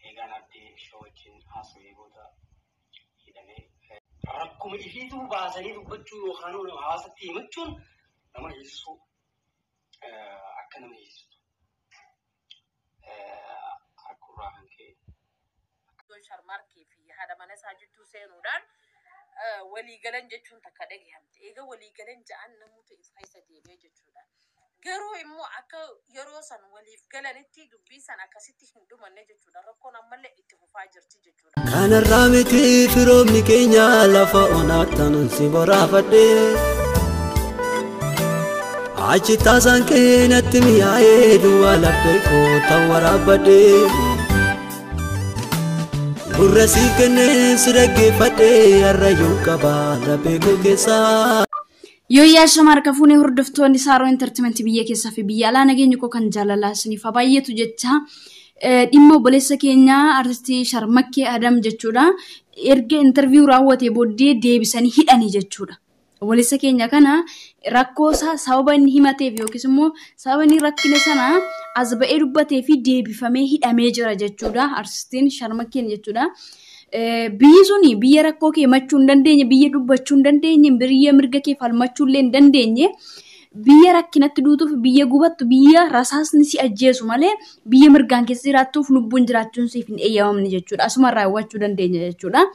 eegaan addee shoochiin haasawee booda hidhamee rakkuma ifiituu baasanii dubbachuu yookaan hawaasatti himachuun nama hiisisuu akka nama hiisistu harkurraa kan ka'e. Sharmarkii fi haadha mana isaa jirtu seenuudhaan walii galan jechuun takka dhagahamte. Egaa walii galan ja'an namoota isa deemee jechuudha. Garuu immoo akka yeroo san waliif galanitti dubbii san akkasitti hin dhumanne jechuudha. Rakkoon ammallee itti fufaa jirti jechuudha. Kanarraa miti firoomni keenya lafa onaattan si boraafadhee achi taasaan keenyatti mi'aayee duwwaa laphee koo ta'u waraabadhee gurra siif kennee si dhaggeeffadhee harrayyuu qabaa laphee koo keessaa. Yooyaa shamarka fuunee hordoftoonni Saaroo Entertainment biyya keessaa fi biyya alaa nageenya koo kan jaalalaa isiniif baay'eetu jecha dhimma obboleessa keenya artistii Sharmakkee Adam jechuudha. Erga interview raawwatee booddee deebisanii hidhanii jechuudha. Obboleessa keenya kana rakkoo isaa sababa inni himateef yookiis immoo sababa inni rakkina sana as ba'ee dubbatee fi deebifamee hidhamee jira jechuudha. Artistiin Sharmakkeen jechuudha. Biyyi suni biyya rakkoo kee himachuu hin dandeenye, biyya dubbachuu hin dandeenye, biyya mirga kee falmachuu illee hin dandeenye, biyya rakkinatti duutuuf, biyya gubattu, biyya rasaasni si ajjeesu malee biyya mirgaan keessa jiraattuuf lubbuun jiraachuun siif hin eeyyamamne jechuudha. Asuma raawwachuu dandeenya jechuudha.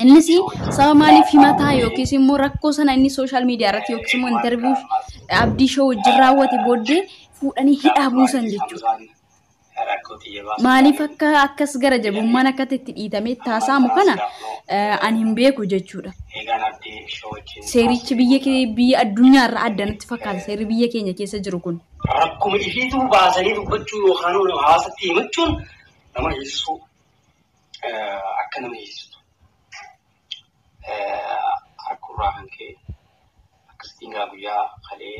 Innis sababa maaliif himataa yookiis immoo rakkoo sana inni sooshaal miidiyaa irratti yookiis immoo interview abdii shoo wajjin raawwate booddee fuudhanii hidhaa buusan jechuudha. Maaliif akka akkas gara jabummaan akka itti dhiitamee taasaamu kana ani hin beeku jechuudha. Seerichi biyya addunyaa irraa addanatti fakkaata seerri biyya keenya keessa jiru kun. Rakkuma ifiituu baasanii dubbachuu yookaan hawaasatti himachuun nama hiisisuu akka nama hiisistu harkurraa kan ka'e akkasitti guyyaa kalee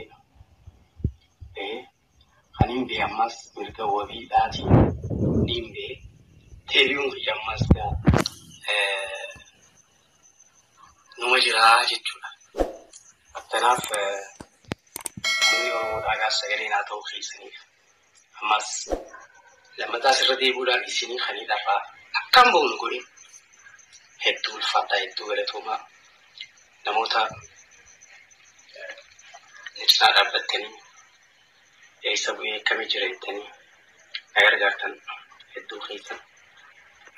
kanin be ammas mirga wabii dhaatiin nimbe teeriyoon guyyaa ammas numa jiraa jechuudha. Kanaaf namni Oromoodhaa gaaf sagalee naa ta'uu keessaniif ammas lammataa sirra deebi'uudhaan isinii kanidharraa akkam ba'uun godhe hedduu ulfaataa hedduu galatoomaa namoota cinaa dhaabbattanii eessa bu'ee akkamii jira jettanii na gargaartan hedduu keessan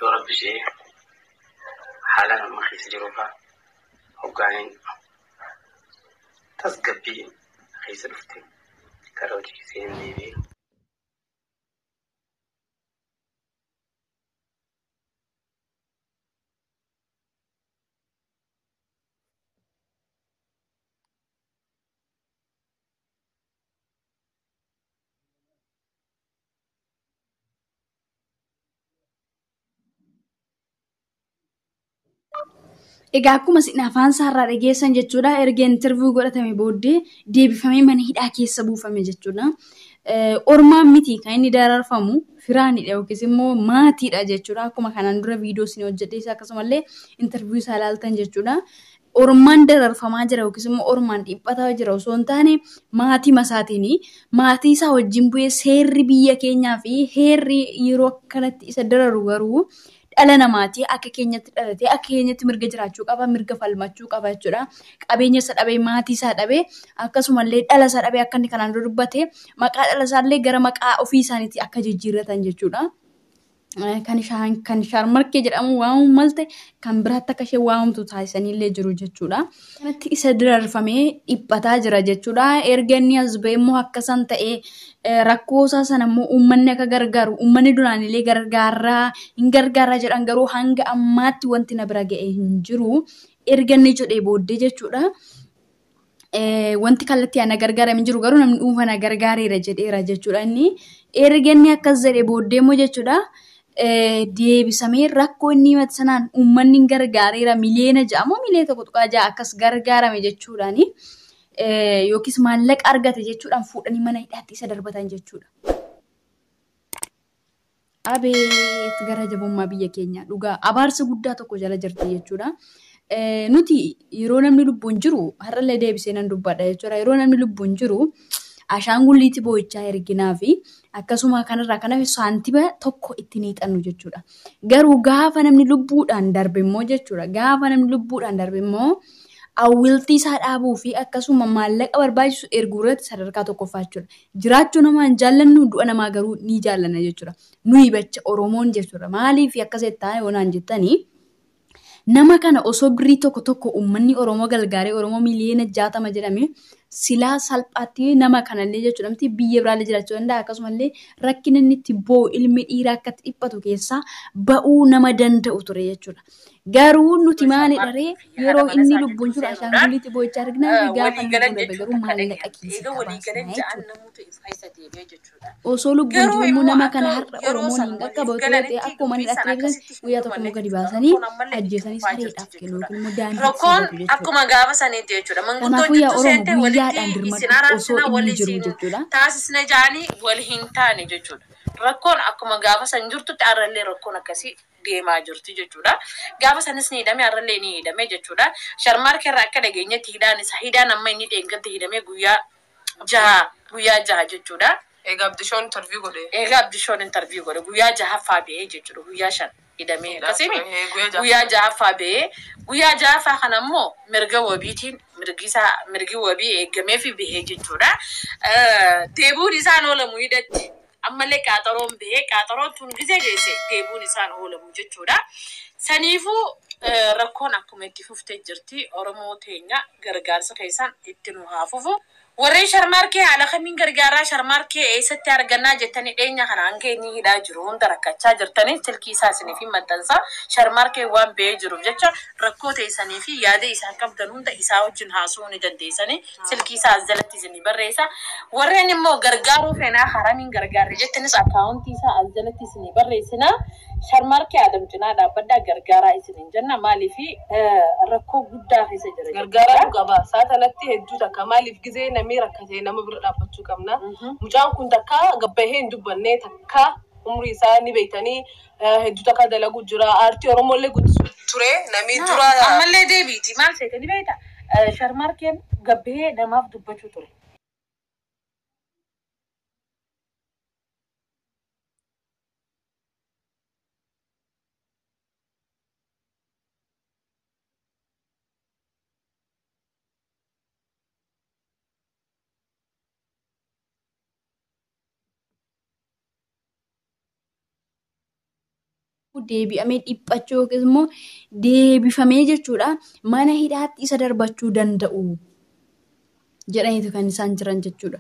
yoo rabbi ishee haala amma keessa jiruufaa hoggaaniin tasgabbii keessa dhufte karaa hojii seenuu deebi'ee. Egaa akkuma isin afaan isaarraa dhageessan jechuudha. Erga interview godhatame booddee deebifamee mana hidhaa keessa buufame jechuudha. Ormaan miti kan inni dararfamu firaanidha yookiis immoo maatiidha jechuudha. Akkuma kanaan dura viidiyoo isin hojjedhees akkasumallee interview isaa ilaaltan jechuudha. Ormaan dararfamaa jira yookiis immoo ormaan dhiphataa jira osoo hin taane maatii masaatiin maatii isaa wajjin bu'ee seerri biyya keenyaa fi heerri yeroo akkanatti isa dararu garuu dhala namaati akka keenyatti dhalatee akka keenyatti mirga jiraachuu qaba, mirga falmachuu qaba jechuudha. Qabeenya isa dhabee maatii isaa dhabee akkasumallee dhala isaa dhabee akka inni kanaan dura dubbate maqaa dhala isaallee gara maqaa ofii isaaniitti akka jijjiirratan jechuudha. Kan Sharmakkee jedhamu waamamu malte kan biraatti akka ishee waamamtu taasisaniillee jiru jechuudha. Kanatti isa dararfamee dhiphataa jira jechuudha. Erga inni as ba'e immoo akkasan ta'ee rakkoo isaa sana immoo uummanni akka gargaaru uummanni duraanillee hin gargaaraa jedhan garuu hanga ammaatti wanti na bira ga'e hin jiru. Erga inni jedhee booddee jechuudha. Wanti kallattii ana gargaarame hin jiru garuu namni dhuunfaa na gargaareera jedheera jechuudha. Inni erga inni akkas jedhee booddee immoo jechuudha. Deebisamee rakkoo inni himate sanaan uummanni gargaareera miliyoona 6 moo miliyoona 1.6 akkas gargaarame jechuudhaani. Yookiis maallaqa argate jechuudhaan fuudhanii mana hidhaatti isa darbatan jechuudha. Abeet gara jabummaa biyya keenya dhugaa abaarsa guddaa tokko jala jirti jechuudha. Nuti yeroo namni lubbuun jiru har'allee deebisee nan dubbadha jechuudha. Yeroo namni lubbuun jiru ashaangulliitti boo'ichaa erginaa fi akkasuma kanarraa kanaaf saantiba tokko ittiin hiixannu jechuudha. Garuu gaafa namni lubbuudhaan darbe immoo jechuudha. Gaafa namni lubbuudhaan darbe immoo awwiltii isaa dhaabuu fi akkasuma maallaqa barbaachisu erguu irratti sadarkaa tokkoffaa jechuudha. Jiraachuu namaa hin jaallannu du'a namaa garuu ni jaallanna jechuudha. Nuyi bacha Oromoon jechuudha. Maaliif akkasitti taa'e yoonaan jettanii nama kana osoo birrii tokko uummanni Oromoo galgaaree Oromoo miliyoona 60 jedhame silaa salphaatti nama kanallee jechuudha. Miti biyya biraallee jiraachuu danda'a. Akkasumallee rakkina inni itti boo'u ilmi dhiiraa akkatti dhiphatu keessaa ba'uu nama danda'u ture jechuudha. Garuu nuti maali dharee yeroo inni lubbuun jiru ashaangulliitti boo'ichaa arginaa fi gaafa inni darbe garuu maallaqa keessa qabaasna. Osoo lubbuun jiru immoo nama kana har'a Oromoon hin qaqqabatu ta'e akkuma inni dhaqeessan guyyaa tokko immoo gadi baasanii ajjeesanii sareedhaaf kennu yookiin immoo daandii Rakkoon akkuma gaafa saniitti jechuudha. Kanaafuu yaa Oromoo guyyaadhaan dirmatu osoo inni jiru jechuudha. Taasisna jaanii wal hin taane jechuudha. Rakkoon akkuma gaafa san jirtutti arrallee rakkoon akkasii deemaa jirti jechuudha. Gaafa sanis ni hidhame arrallee ni hidhame jechuudha. Sharmaarkee irraa akka dhageenyetti hidhaan amma inni dheengadde hidhame guyyaa jaha jechuudha. Egaa Abdishoon interview godhe guyyaa jahaffaa ba'ee jechuudha. Guyyaa 5 hidhamee akkasimi guyyaa jahaffaa ba'ee guyyaa jahaffaa kana immoo mirga wabiitiin mirgi wabii eegamee fi ba'ee jechuudha. Deebuun isaan oolamu hidhatti. Ammallee qaxaroon ba'ee qaxaroon tun gizee geesse deebuun isaan oolamu jechuudha. Saniifuu rakkoon akkuma itti fuftee jirti Oromoo teenya gargaarsa keessaan itti nu haafufu. Warreen Sharmaarkee haala kamiin gargaaraa Sharmaarkee eessatti argannaa jettanii dhiyeenya kana hanga inni hidhaa jiru hunda rakkachaa jirtanii silkii isaa isinii fi maxxansaa Sharmaarkee waan ba'ee jiruuf jecha rakkoo teessanii fi yaada isaan qabdan hunda isaa wajjin haasa'uu ni dandeessanii silkii isaa as jalatti isinii barreessa. Warreen immoo gargaaruu feenaa haramiin gargaarre jettanis akkaawuntii isaa as jalatti isinii barreessina. Sharmaarkee Adam cinaa dhaabbadhaa gargaaraa isiniin jenna maaliif rakkoo guddaa keessa jira. Gargaaraa qaba. Saatalatti hedduu takka maaliif gizee namni rakkatee nama bira dhaabbachuu qabna. Mucaan kun takka gabbahee hin dubbanne takka umrii isaa ni beektanii hedduu takka dalaguu jira. Aartii Oromoolee guddisuu ture namni dura. Ammallee deebiiti maal seetanii beekta? Sharmaarkeen gabbahee namaaf dubbachuu ture. deebi'amee dhiphachuu yookiis immoo deebifamee jechuudha mana hidhaatti isa darbachuu danda'u jedhaniitu kan isaan jiran jechuudha.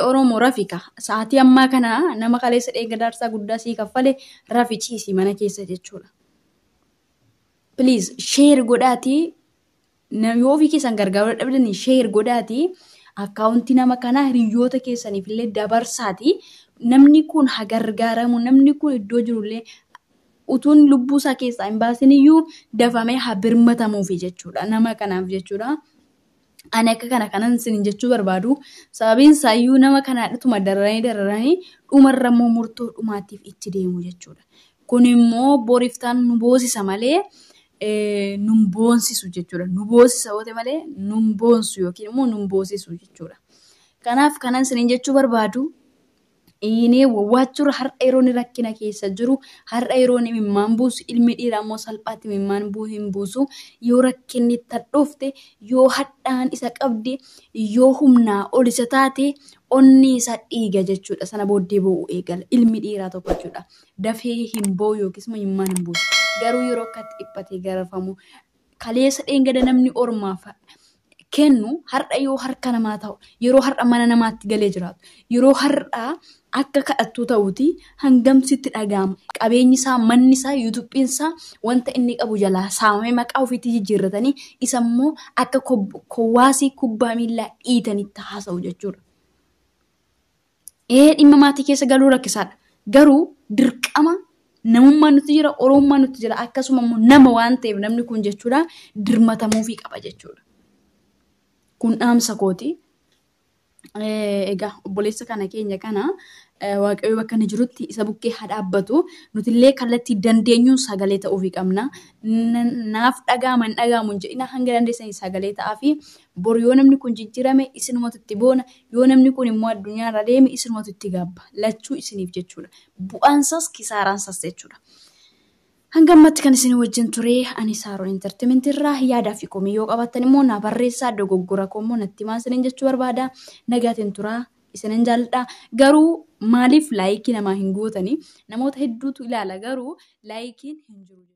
Oromoo Rafika sa'aatii ammaa kana nama kaleessa deeggarsa guddaa sii kaffale rafi ciisi mana keessa jechuudha. Please share godhaatii yoo ofii keessan gargaaruu dhabdanii share godhaatii akkaawuntii nama kanaa hiriyoota keessaniif illee dabarsaati. Namni kun haa gargaaramu namni kun iddoo jirullee utuun lubbuu isaa keessaa hin baasin iyyuu dafamee haa birmatamuufi jechuudha nama kanaaf jechuudha. Ani akka kanan isin jechuu barbaadu sababiin isaa iyyuu nama kanaa dhutuma dararanii dhumarra immoo murtoo dhumaatiif itti deemu jechuudha. Kun immoo boriftaan nu boosisa malee nu boonsisu jechuudha. Nu boosisa oote malee nu boonsu yookiin immoo nu boosisu jechuudha. Kanaaf kanan isin jechuu barbaadu Ini wajjur har'a yeroo ni rakkina keessa jiru har'a yeroo ni mimmaan buusu ilmi dhiiraa immoo salphaatti mimmaan hin buusu yoo rakkinni tadhoofte yoo hadhaan isa qabde yoo humnaa ol isa taate onni isa dhiiga jechuudha sana booddee boo'u eegala ilmi dhiiraa tokko jechuudha dafee hin boo'u yookiis immoo mimmaan hin buusu garuu yeroo akkatti dhiphatee garafamu kaleessa dheengada namni ormaaf kennu har'a yoo harka namaa ta'u yeroo har'a mana namaatti galee jiraatu yeroo har'a akka kadhattuu ta'uuti hangamsitti dhaga'ama qabeenyi isaa manni isaa yuutuubiin isaa wanta inni qabu jalaa saamamee maqaa ofiitti jijjiirratanii isa immoo akka kowwaasii kubbaa miillaa dhiitanitti haasa'u jechuudha. Dhimma maatii keessa galuu rakkisaadha garuu dirqama namummaan nuti jira oromummaan nuti jira akkasuma immoo nama waan ta'eef namni kun jechuudha dirmatamuufii qaba jechuudha. Kun dhaamsa kooti. Egaa obboleessa kana keenya kana waaqayyo bakka inni jirutti isa bukkee haa dhaabbatu. Nutillee kallattii dandeenyuun sagalee ta'uufii qabna. Naaf dhaga'ama hin dhaga'amu hin jedhina hanga dandeessanii sagalee ta'aa fi bor yoo namni kun jijjiirame isinumatu itti boona. Yoo namni kun immoo addunyaarra deeme isinumatu itti gabba. Lachuu isiniif jechuudha. Bu'aansas kisaaraansas jechuudha. Hanga ammatti kan isin wajjin ture ani Saaroon Entertainment irraa yaadaa fi komii yoo qabaattan immoo na barreessaa dogoggora kommoo natti himaa isiniin jechuu barbaada. Nagaatiin turaa isinin jaalladha. Garuu maaliif laayikii namaa hin gootanii namoota hedduutu ilaala garuu laayikiin hin jiru.